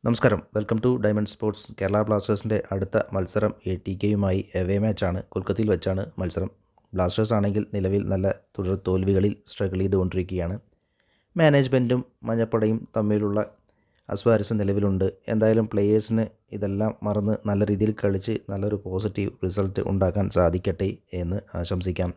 നമസ്കാരം, welcome to diamond sports. Kerala ബ്ലാസ്റ്റേഴ്സിൻ്റെ അടുത്ത മത്സരം ATKയുമായി എവേ മാച്ചാണ്. കൊൽക്കത്തയിൽ വെച്ചാണ് മത്സരം. ബ്ലാസ്റ്റേഴ്സ് ആണെങ്കിൽ നിലവിൽ നല്ല തുടർ തോൽവികളിൽ സ്ട്രഗിൾ ചെയ്തുകൊണ്ടിരിക്കുകയാണ്. മാനേജ്മെൻറ്റും മഞ്ഞപ്പടയും തമ്മിലുള്ള അസ്വാരസ്യം നിലവിലുണ്ട്. എന്തായാലും പ്ലേയേഴ്സിന് ഇതെല്ലാം മറന്ന് നല്ല രീതിയിൽ കളിച്ച് നല്ലൊരു പോസിറ്റീവ് റിസൾട്ട് ഉണ്ടാക്കാൻ സാധിക്കട്ടെ എന്ന് ആശംസിക്കാം.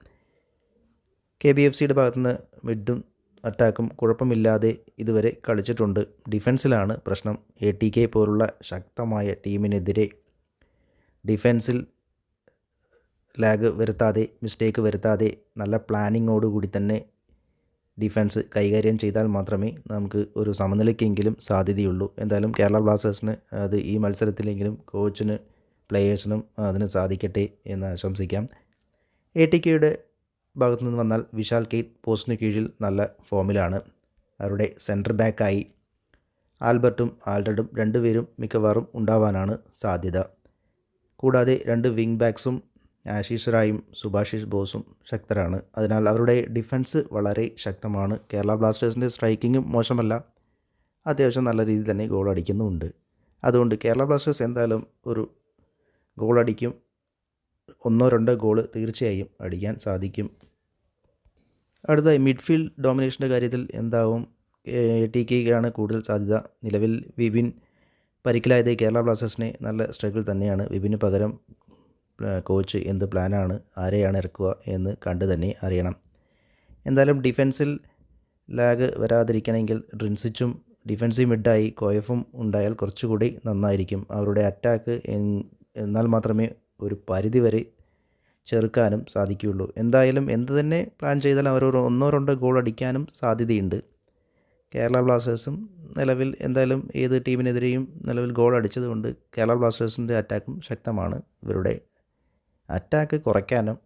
KBFCയുടെ ഭാഗത്തുനിന്ന് മിഡും അറ്റാക്കും കുഴപ്പമില്ലാതെ ഇതുവരെ കളിച്ചിട്ടുണ്ട്. ഡിഫൻസിലാണ് പ്രശ്നം. ATK പോലുള്ള ശക്തമായ ടീമിനെതിരെ ഡിഫൻസിൽ ലാഗ് വരുത്താതെ, മിസ്റ്റേക്ക് വരുത്താതെ നല്ല പ്ലാനിങ്ങോടുകൂടി തന്നെ ഡിഫൻസ് കൈകാര്യം ചെയ്താൽ മാത്രമേ നമുക്ക് ഒരു സമനിലയ്ക്കെങ്കിലും സാധ്യതയുള്ളൂ. എന്തായാലും കേരള ബ്ലാസ്റ്റേഴ്സിന് അത് ഈ മത്സരത്തിലെങ്കിലും കോച്ചിന് പ്ലേയേഴ്സിനും അതിന് സാധിക്കട്ടെ എന്ന് ആശംസിക്കാം. ATKയുടെ ഭാഗത്തു നിന്ന് വന്നാൽ വിശാൽ കെയ്ത്ത് പോസ്റ്റിന് കീഴിൽ നല്ല ഫോമിലാണ്. അവരുടെ സെൻറ്റർ ബാക്കായി ആൽബർട്ടും ആൽഡ്രഡും രണ്ടുപേരും മിക്കവാറും ഉണ്ടാവാനാണ് സാധ്യത. കൂടാതെ രണ്ട് വിങ് ബാക്സും ആശീഷ് റായും സുഭാഷിഷ് ബോസും ശക്തരാണ്. അതിനാൽ അവരുടെ ഡിഫൻസ് വളരെ ശക്തമാണ്. കേരള ബ്ലാസ്റ്റേഴ്സിൻ്റെ സ്ട്രൈക്കിങ്ങും മോശമല്ല, അത്യാവശ്യം നല്ല രീതിയിൽ തന്നെ ഗോൾ അടിക്കുന്നുമുണ്ട്. അതുകൊണ്ട് കേരള ബ്ലാസ്റ്റേഴ്സ് എന്തായാലും ഒരു ഗോൾ അടിക്കും. 1-2 ഗോൾ തീർച്ചയായും അടിക്കാൻ സാധിക്കും. അടുത്തതായി മിഡ്ഫീൽഡ് ഡോമിനേഷൻ്റെ കാര്യത്തിൽ എന്താവും? ATKയ്ക്കാണ് കൂടുതൽ സാധ്യത. നിലവിൽ വിപിൻ പരിക്കിലായത് കേരള ബ്ലാസ്റ്റേഴ്സിനെ നല്ല സ്ട്രഗിൾ തന്നെയാണ്. വിപിന് പകരം കോച്ച് എന്ത് പ്ലാനാണ്, ആരെയാണ് ഇറക്കുക എന്ന് കണ്ട് തന്നെ അറിയണം. എന്തായാലും ഡിഫൻസിൽ ലാഗ് വരാതിരിക്കണമെങ്കിൽ ഡ്രിൻസിച്ചും ഡിഫൻസീവ് മിഡായി കോയഫും ഉണ്ടായാൽ കുറച്ചുകൂടി നന്നായിരിക്കും. അവരുടെ അറ്റാക്ക് എന്നാൽ മാത്രമേ ഒരു പരിധിവരെ ചെറുക്കാനും സാധിക്കുകയുള്ളൂ. എന്തായാലും എന്ത് തന്നെ പ്ലാൻ ചെയ്താലും അവർ 1-2 ഗോൾ അടിക്കാനും സാധ്യതയുണ്ട്. കേരള ബ്ലാസ്റ്റേഴ്സും നിലവിൽ എന്തായാലും ഏത് ടീമിനെതിരെയും നിലവിൽ ഗോൾ അടിച്ചതുകൊണ്ട് കേരള ബ്ലാസ്റ്റേഴ്സിൻ്റെ അറ്റാക്കും ശക്തമാണ്. ഇവരുടെ അറ്റാക്ക് കുറയ്ക്കാനും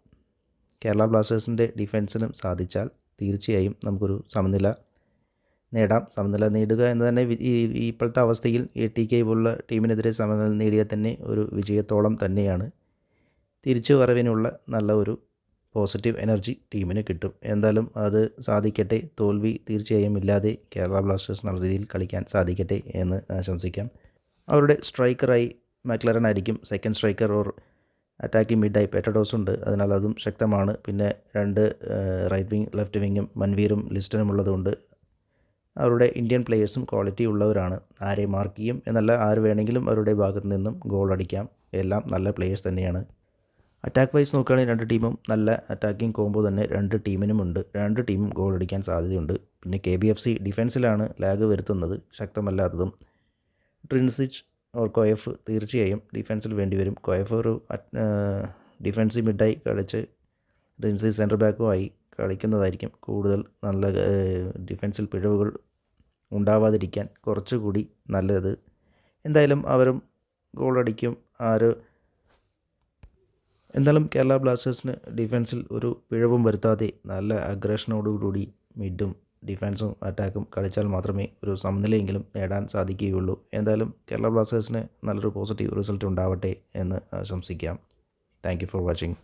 കേരള ബ്ലാസ്റ്റേഴ്സിൻ്റെ ഡിഫൻസിനും സാധിച്ചാൽ തീർച്ചയായും നമുക്കൊരു സമനില നേടാം. സമനില നേടുക എന്ന് തന്നെ ഇപ്പോഴത്തെ അവസ്ഥയിൽ ATK പോലുള്ള ടീമിനെതിരെ സമനില നേടിയാൽ തന്നെ ഒരു വിജയത്തോളം തന്നെയാണ്. തിരിച്ചു വരവിനുള്ള നല്ല ഒരു പോസിറ്റീവ് എനർജി ടീമിന് കിട്ടും. എന്തായാലും അത് സാധിക്കട്ടെ. തോൽവി തീർച്ചയായും ഇല്ലാതെ കേരള ബ്ലാസ്റ്റേഴ്സ് നല്ല രീതിയിൽ കളിക്കാൻ സാധിക്കട്ടെ എന്ന് ആശംസിക്കാം. അവരുടെ സ്ട്രൈക്കറായി മക്ലറൻ ആയിരിക്കും. സെക്കൻഡ് സ്ട്രൈക്കർ ഓർ അറ്റാക്കിംഗ് മിഡായി പെറ്റഡോസ് ഉണ്ട്. അതിനാൽ അതും ശക്തമാണ്. പിന്നെ രണ്ട് റൈറ്റ് വിങ് ലെഫ്റ്റ് വിങ്ങും മൻവീറും ലിസ്റ്റനും ഉള്ളതുകൊണ്ട് അവരുടെ ഇന്ത്യൻ പ്ലേയേഴ്സും ക്വാളിറ്റി ഉള്ളവരാണ്. ആരെ മാർക്ക് ചെയ്യും എന്നല്ല, ആര് വേണമെങ്കിലും അവരുടെ ഭാഗത്തു നിന്നും ഗോൾ അടിക്കാം. എല്ലാം നല്ല പ്ലേയേഴ്സ് തന്നെയാണ്. അറ്റാക്ക് വൈസ് നോക്കുകയാണെങ്കിൽ രണ്ട് ടീമും നല്ല അറ്റാക്കിംഗ് കോംബോ തന്നെ രണ്ട് ടീമിനുമുണ്ട്. രണ്ട് ടീമും ഗോൾ അടിക്കാൻ സാധ്യതയുണ്ട്. പിന്നെ KBFC ഡിഫൻസിലാണ് ലാഗ് വരുത്തുന്നത്, ശക്തമല്ലാത്തതും. ട്രിൻസിച്ച് ഓർ കോയഫ് തീർച്ചയായും ഡിഫൻസിൽ വേണ്ടി വരും. കോയഫ് ഒരു ഡിഫൻസീവ് മിഡായി കളിച്ച് ട്രിൻസിച്ച് സെൻറ്റർ ബാക്കുമായി കളിക്കുന്നതായിരിക്കും കൂടുതൽ നല്ല ഡിഫൻസിൽ പിഴവുകൾ ഉണ്ടാവാതിരിക്കാൻ കുറച്ചുകൂടി നല്ലത്. എന്തായാലും അവരും ഗോൾ അടിക്കും. എന്തായാലും കേരള ബ്ലാസ്റ്റേഴ്സിന് ഡിഫൻസിൽ ഒരു പിഴവും വരുത്താതെ നല്ല അഗ്രഷനോടുകൂടി മിഡും ഡിഫൻസും അറ്റാക്കും കളിച്ചാൽ മാത്രമേ ഒരു സമനിലയെങ്കിലും നേടാൻ സാധിക്കുകയുള്ളൂ. എന്തായാലും കേരള ബ്ലാസ്റ്റേഴ്സിന് നല്ലൊരു പോസിറ്റീവ് റിസൾട്ട് ഉണ്ടാവട്ടെ എന്ന് ആശംസിക്കാം. Thank you for watching.